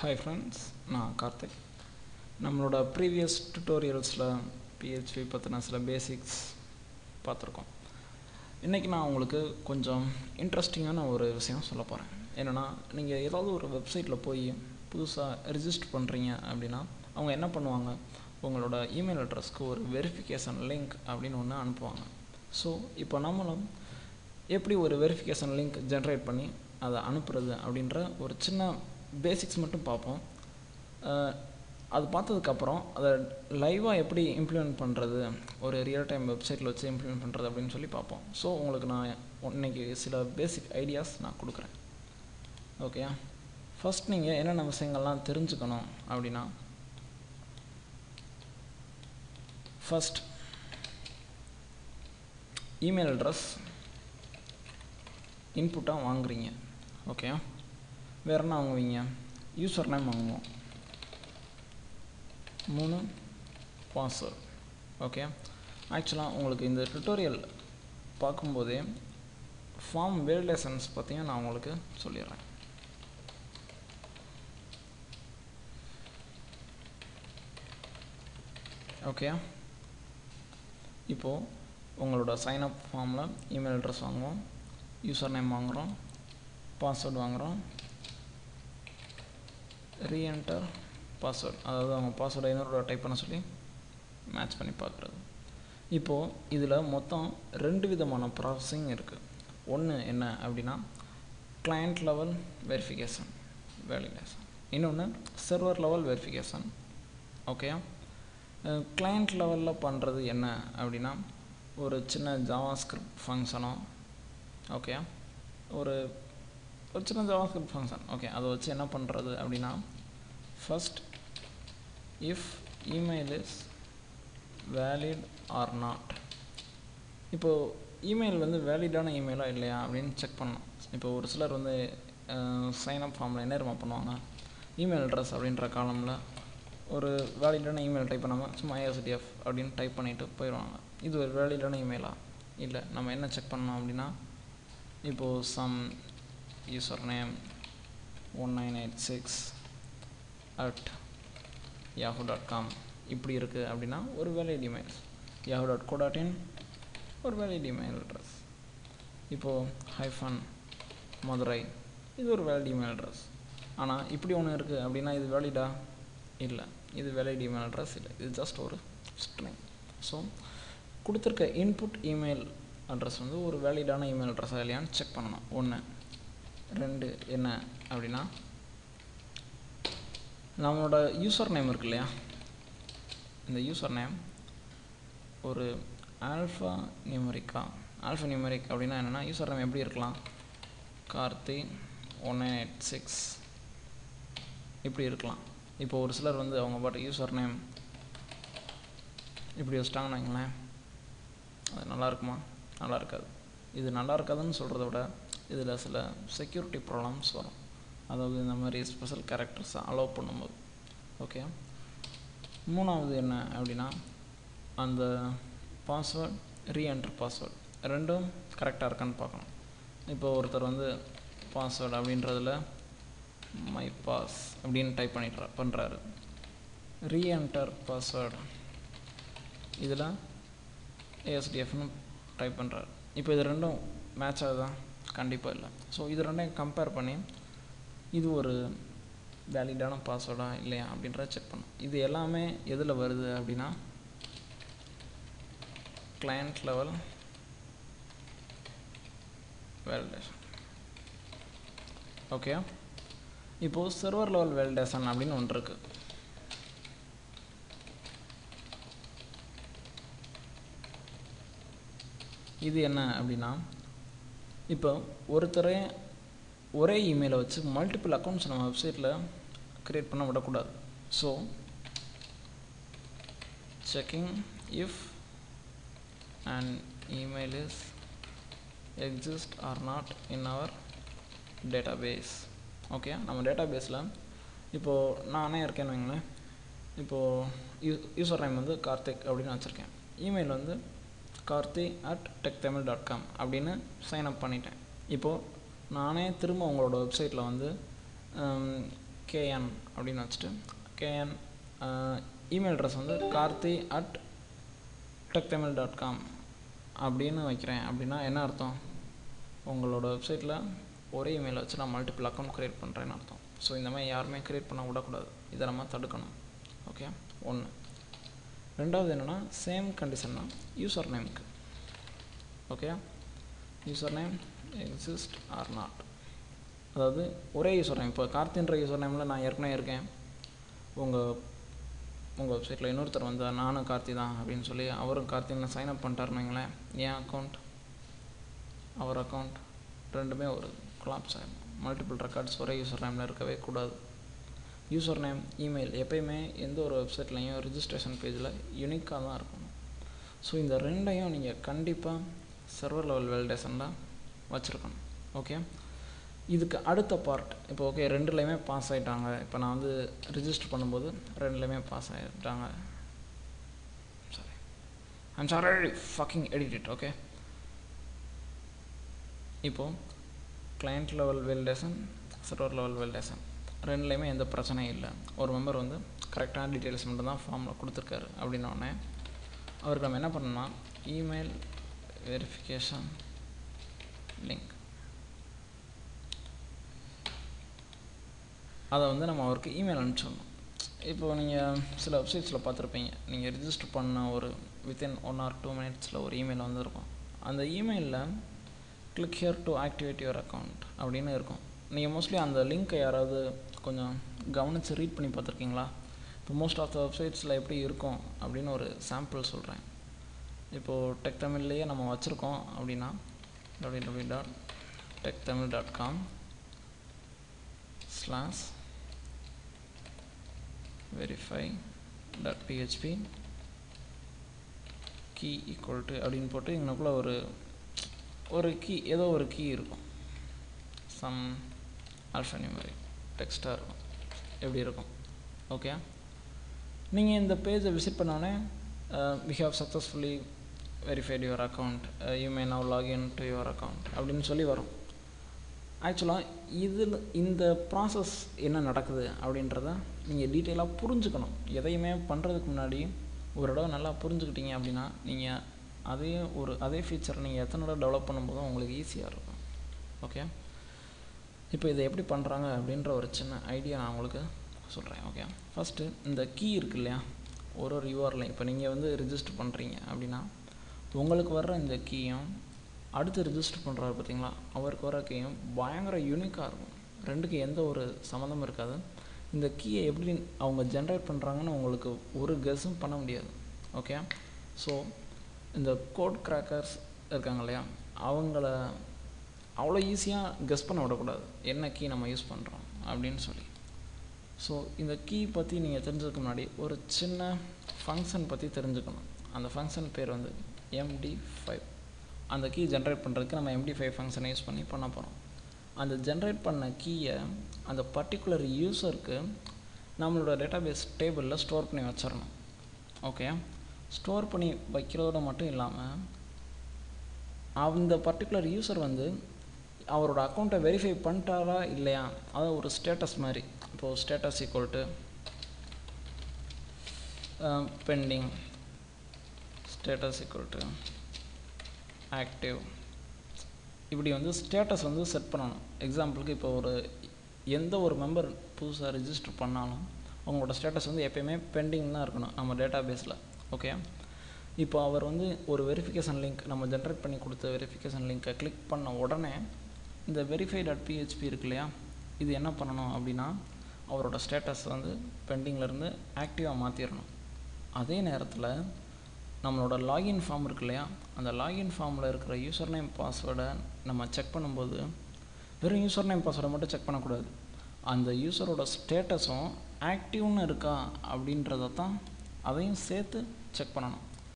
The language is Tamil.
Hi friends, நான் கார்த்திக். நம்மளோட ப்ரீவியஸ் டுட்டோரியல்ஸில் PHP பற்றின சில பேசிக்ஸ் பார்த்துருக்கோம். இன்றைக்கி நான் உங்களுக்கு கொஞ்சம் இன்ட்ரெஸ்டிங்கான ஒரு விஷயம் சொல்ல போகிறேன். என்னென்னா, நீங்கள் ஏதாவது ஒரு வெப்சைட்டில் போய் புதுசாக ரிஜிஸ்டர் பண்ணுறீங்க அப்படின்னா அவங்க என்ன பண்ணுவாங்க, உங்களோட இமெயில் அட்ரஸ்க்கு ஒரு வெரிஃபிகேஷன் லிங்க் அப்படின்னு ஒன்று அனுப்புவாங்க. ஸோ இப்போ நம்மளும் எப்படி ஒரு வெரிஃபிகேஷன் லிங்க் ஜென்ரேட் பண்ணி அதை அனுப்புறது அப்படின்ற ஒரு சின்ன பேசிக்ஸ் மட்டும் பார்ப்போம். அது பார்த்ததுக்கப்புறம் அதை லைவாக எப்படி இம்ப்ளிமெண்ட் பண்ணுறது, ஒரு ரியல் டைம் வெப்சைட்டில் வச்சு இம்ப்ளிமெண்ட் பண்ணுறது அப்படின்னு சொல்லி பார்ப்போம். ஸோ உங்களுக்கு நான் இன்றைக்கி சில பேசிக் ஐடியாஸ் நான் கொடுக்குறேன். ஓகேயா? ஃபஸ்ட் நீங்கள் என்னென்ன விஷயங்கள்லாம் தெரிஞ்சுக்கணும் அப்படின்னா, ஃபஸ்ட் இமெயில் அட்ரஸ் இன்புட்டாக வாங்குறீங்க. ஓகே, வேறு என்ன வாங்குவீங்க? யூசர் நேம் வாங்குவோம். 3 பாஸ்வேர்ட். ஓகே, ஆக்சுவலாக உங்களுக்கு இந்த டுட்டோரியல் பார்க்கும்போதே ஃபார்ம் வேலிடேஷன்ஸ் பற்றியும் நான் உங்களுக்கு சொல்லிடுறேன். ஓகே, இப்போது உங்களோட சைன்அப் ஃபார்மில் இமெயில் அட்ரஸ் வாங்குவோம், யூசர் நேம் வாங்குகிறோம், பாஸ்வேர்டு வாங்குகிறோம், ரீஎன்டர் பாஸ்வேர்டு, அதாவது அவங்க பாஸ்வேர்டை இன்னொரு டைப் பண்ண சொல்லி மேட்ச் பண்ணி பார்க்குறது. இப்போது இதில் மொத்தம் 2 விதமான ப்ராசஸிங் இருக்குது. ஒன்று என்ன அப்படின்னா கிளையண்ட் லெவல் வெரிஃபிகேஷன் வேலிடேஷன், இன்னொன்று server level verification. Okay, client லெவலில் பண்ணுறது என்ன அப்படின்னா ஒரு சின்ன ஜாவாஸ்கிரிப்ட் ஃபங்க்ஷனோ, ஓகே, ஒரு சின்ன ஜாவாஸ்கிரிப்ட் ஃபங்க்ஷன், ஓகே, அதை வச்சு என்ன பண்ணுறது அப்படின்னா, first if email is valid or not. இப்போது இமெயில் வந்து வேலிடான இமெயிலாக இல்லையா அப்படின்னு செக் பண்ணணும். இப்போ ஒரு சிலர் வந்து சைன்அப் ஃபார்மில் என்ன தெரியுமா பண்ணுவாங்க, இமெயில் அட்ரஸ் அப்படின்ற காலமில் ஒரு வேலிடான இமெயில் டைப் பண்ணாமல் சும்மா ISDF அப்படின்னு டைப் பண்ணிவிட்டு போயிடுவாங்க. இது ஒரு வேலிடான இமெயிலா? இல்லை. நம்ம என்ன செக் பண்ணோம் அப்படின்னா, இப்போது சம் யூசர் நேம் 1986@yahoo.com இப்படி இருக்குது அப்படின்னா ஒரு வேலிட் இமெயில். yahoo.co.in ஒரு வேலிட் இமெயில் அட்ரஸ். இப்போது ஹைஃபன் மதுரை இது ஒரு வேலிட் இமெயில் அட்ரஸ். ஆனால் இப்படி ஒன்று இருக்குது அப்படின்னா இது வேலிடா? இல்லை, இது வேலிட் இமெயில் அட்ரஸ் இல்லை, இது ஜஸ்ட் ஒரு ஸ்ட்ரிங். ஸோ கொடுத்துருக்க இன்புட் இமெயில் அட்ரஸ் வந்து ஒரு வேலிடான இமெயில் அட்ரஸாக இல்லையான்னு செக் பண்ணணும். 1. 2 என்ன அப்படின்னா, நம்மளோட யூசர் நேம் இருக்கு இல்லையா, இந்த யூசர் நேம் ஒரு ஆல்ஃபா நியூமரிக் அப்படின்னா என்னென்னா, யூசர் நேம் எப்படி இருக்கலாம், கார்த்தி 1986 இப்படி இருக்கலாம். இப்போ ஒரு சிலர் வந்து அவங்க பாட்டு யூசர் நேம் இப்படி வச்சிட்டாங்கன்னு வைங்களேன், அது நல்லா இருக்குமா? நல்லா இருக்காது. இது நல்லா இருக்காதுன்னு சொல்கிறத விட இதில் சில செக்யூரிட்டி ப்ராப்ளம்ஸ் வரும், அதாவது இந்த மாதிரி ஸ்பெஷல் கேரக்டர்ஸை அலோவ் பண்ணும்போது. ஓகே, 3வது என்ன அப்படின்னா, அந்த பாஸ்வேர்ட் ரீஎன்டர் பாஸ்வேர்ட் ரெண்டும் கரெக்டாக இருக்கான்னு பார்க்கணும். இப்போ ஒருத்தர் வந்து பாஸ்வேர்டு அப்படின்றதில் மை பாஸ் அப்படின்னு டைப் பண்ணுறாரு, ரீஎன்டர் பாஸ்வேர்டு இதில் ASDFன்னு டைப் பண்ணுறாரு. இப்போ இது ரெண்டும் மேட்ச் ஆகுதா? கண்டிப்பாக இல்லை. ஸோ இது ரெண்டையும் கம்பேர் பண்ணி இது ஒரு வேலிடான பாஸ்வேர்டா இல்லையா அப்படின்றத செக் பண்ணும். இது எல்லாமே எதில் வருது அப்படின்னா கிளையண்ட் லெவல் வேலிடேஷன். ஓகே, இப்போது சர்வர் லெவல் வேலிடேஷன் அப்படின்னு ஒன்று இருக்குது. இது என்ன அப்படின்னா, இப்போ ஒருத்தரே ஒரே இமெயிலை வச்சு மல்டிபிள் அக்கௌண்ட்ஸ் நம்ம வெப்சைட்டில் க்ரியேட் பண்ண விடக்கூடாது. So checking if and email is exist or not in our database. Okay, நம்ம டேட்டாபேஸில் இப்போது நானே இருக்கேன்னு வைங்களேன். இப்போது யூசர் நேம் வந்து கார்த்திக் அப்படின்னு வச்சுருக்கேன், இமெயில் வந்து karthi@techtamil.com அப்படின்னு சைன்அப் பண்ணிட்டேன். இப்போது நானே திரும்ப உங்களோட வெப்சைட்டில் வந்து KN அப்படின்னு வச்சுட்டு KN இமெயில் அட்ரஸ் வந்து karthi@techtamil.com அப்படின்னு வைக்கிறேன். அப்படின்னா என்ன அர்த்தம்? உங்களோட வெப்சைட்டில் ஒரே இமெயில் வச்சு நான் மல்டிபிள் அக்கௌண்ட் க்ரியேட் பண்ணுறேன்னு அர்த்தம். ஸோ இந்த மாதிரி யாருமே க்ரியேட் பண்ண விடக்கூடாது. இதை நம்ம தடுக்கணும். ஓகே, ஒன்று. ரெண்டாவது என்னென்னா, சேம் கண்டிஷன்னா யூசர் நேமுக்கு. Okay, user name exist or not. அதாவது ஒரே யூசர் நேம். இப்போ கார்த்தின்ற யூசர் நேமில் நான் ஏற்கனவே இருக்கேன். உங்கள் வெப்சைட்டில் இன்னொருத்தர் வந்து நானும் கார்த்தி தான் அப்படின்னு சொல்லி அவரும் கார்த்தின்னு சைன்அப் பண்ணிட்டாருன்னு வைங்களேன், என் அக்கௌண்ட் அவர் அக்கௌண்ட் ரெண்டுமே ஒரு கொலாப்ஸ் ஆகிடும். மல்டிபிள் ரெக்கார்ட்ஸ் ஒரே யூசர் நேமில் இருக்கவே கூடாது. யூசர் நேம், இமெயில் எப்போயுமே எந்த ஒரு வெப்சைட்லேயும் ரிஜிஸ்ட்ரேஷன் பேஜில் யூனிக்காக தான் இருக்கணும். ஸோ இந்த ரெண்டையும் நீங்கள் கண்டிப்பாக சர்வர் லெவல் வேலிடேஷனில் வச்சுருக்கணும். ஓகே, இதுக்கு அடுத்த பார்ட் இப்போ ஓகே ரெண்டுலேயுமே பாஸ் ஆகிட்டாங்க. இப்போ நான் வந்து ரிஜிஸ்டர் பண்ணும்போது ரெண்டுலேயுமே பாஸ் ஆகிட்டாங்க. I'm sorry fucking edit it. Okay, இப்போது client level validation, server level validation ரெண்டுலேயுமே எந்த பிரச்சனையும் இல்லை. ஒரு மெம்பர் வந்து கரெக்டான டீட்டெயில்ஸ் மட்டும் தான் ஃபார்மில் கொடுத்துருக்காரு அப்படின்னோடனே அவருக்கு நம்ம என்ன பண்ணணும்னா இமெயில் வெரிஃபிகேஷன் லிங்க் அதை வந்து நம்ம அவருக்கு இமெயில் அனுப்பிச்சிடணும். இப்போது நீங்கள் சில வெப்சைட்ஸில் பார்த்துருப்பீங்க, நீங்கள் ரிஜிஸ்டர் பண்ண ஒரு வித்தின் 1 or 2 minutes ஒரு இமெயில் வந்துருக்கும். அந்த இமெயிலில் click here to activate your account அப்படின்னு இருக்கும். நீங்கள் மோஸ்ட்லி அந்த லிங்க்கை யாராவது கொஞ்சம் கவனித்து ரீட் பண்ணி பார்த்துருக்கீங்களா? இப்போ மோஸ்ட் ஆஃப் த வெப்சைட்ஸில் எப்படி இருக்கும் அப்படின்னு ஒரு சாம்பிள் சொல்கிறேன். இப்போது டெக் தமிழ்லேயே நம்ம வச்சுருக்கோம் அப்படின்னா www.techtamil.com/verify.php key equal to அப்படின்னு போட்டு இங்கனக்குள்ளே ஒரு கீ, ஏதோ ஒரு கீ இருக்கும், சம் ஆல்ஃபானியூமரிக் டெக்ஸ்ட்டாக இருக்கும், எப்படி இருக்கும். ஓகே, நீங்கள் இந்த பேஜை விசிட் பண்ணோன்னே we have successfully verified your account, you may now log in to your account அப்படின்னு சொல்லி வரும். ஆக்சுவலாக இந்த ப்ராசஸ் என்ன நடக்குது அப்படின்றத நீங்கள் டீட்டெயிலாக புரிஞ்சுக்கணும். எதையுமே பண்ணுறதுக்கு முன்னாடி ஒரு தடவை நல்லா புரிஞ்சுக்கிட்டீங்க அப்படின்னா நீங்கள் அதே ஃபீச்சரை நீங்கள் எத்தனை தடவை டெவலப் பண்ணும்போதும் உங்களுக்கு ஈஸியாக இருக்கும். ஓகே, இப்போ இதை எப்படி பண்ணுறாங்க அப்படின்ற ஒரு சின்ன ஐடியா நான் உங்களுக்கு சொல்கிறேன். ஓகே, ஃபஸ்ட்டு இந்த கீ இருக்குது இல்லையா, ஒரு யூஆர்எல். இப்போ நீங்கள் வந்து ரிஜிஸ்டர் பண்ணுறீங்க அப்படின்னா உங்களுக்கு வர்ற இந்த கீயும் அடுத்து ரிஜிஸ்டர் பண்ணுறாரு பார்த்தீங்களா, அவருக்கு வர கீயும் பயங்கர யூனிக்காக இருக்கும். ரெண்டுக்கு எந்த ஒரு சம்மந்தமும் இருக்காது. இந்த கீயை எப்படி அவங்க ஜென்ரேட் பண்ணுறாங்கன்னு உங்களுக்கு ஒரு கெஸ்ஸும் பண்ண முடியாது. ஓகே, ஸோ இந்த கோட் கிராக்கர்ஸ் இருக்காங்க இல்லையா, அவங்கள அவ்வளோ ஈஸியாக கெஸ் பண்ண விடக்கூடாது என்ன கீ நம்ம யூஸ் பண்ணுறோம் அப்படின்னு சொல்லி. ஸோ இந்த கீ பற்றி நீங்கள் தெரிஞ்சதுக்கு முன்னாடி ஒரு சின்ன ஃபங்க்ஷன் பற்றி தெரிஞ்சுக்கணும். அந்த ஃபங்க்ஷன் பேர் வந்து MD5. அந்த கீ ஜென்ரேட் பண்ணுறதுக்கு நம்ம MD5 ஃபங்க்ஷனை யூஸ் பண்ண போகிறோம். அந்த ஜென்ரேட் பண்ண கீயை அந்த பர்டிகுலர் யூஸருக்கு நம்மளோட டேட்டாபேஸ் டேபிளில் ஸ்டோர் பண்ணி வச்சிடணும். ஓகே, ஸ்டோர் பண்ணி வைக்கிறதோட மட்டும் இல்லாமல் அந்த பர்டிகுலர் யூஸர் வந்து அவரோட அக்கௌண்ட்டை வெரிஃபை பண்ணிட்டாரா இல்லையா, அது ஒரு ஸ்டேட்டஸ் மாதிரி. இப்போது status equal to pending, status equal to active, இப்படி வந்து ஸ்டேட்டஸ் வந்து செட் பண்ணணும். எக்ஸாம்பிளுக்கு இப்போ எந்த ஒரு மெம்பர் புதுசாக ரிஜிஸ்டர் பண்ணாலும் அவங்களோட ஸ்டேட்டஸ் வந்து எப்போயுமே பெண்டிங் தான் இருக்கணும் நம்ம டேட்டா பேஸில். ஓகே, இப்போ அவர் வந்து ஒரு வெரிஃபிகேஷன் லிங்க் நம்ம ஜென்ரேட் பண்ணி கொடுத்த வெரிஃபிகேஷன் லிங்க்கை கிளிக் பண்ண உடனே இந்த verify.php இருக்கு இல்லையா, இது என்ன பண்ணணும் அப்படின்னா அவரோட ஸ்டேட்டஸ் வந்து பெண்டிங்லேருந்து ஆக்டிவாக மாற்றிடணும். அதே நேரத்தில் நம்மளோட லாகின் ஃபார்ம் இருக்கு இல்லையா, அந்த லாகின் ஃபார்மில் இருக்கிற யூசர் நேம் பாஸ்வேர்டை நம்ம செக் பண்ணும்போது வெறும் யூசர் நேம் பாஸ்வேர்டை மட்டும் செக் பண்ணக்கூடாது, அந்த யூசரோட ஸ்டேட்டஸும் ஆக்டிவ்னு இருக்கா அப்படின்றத தான் அதையும் சேர்த்து செக் பண்ணணும்.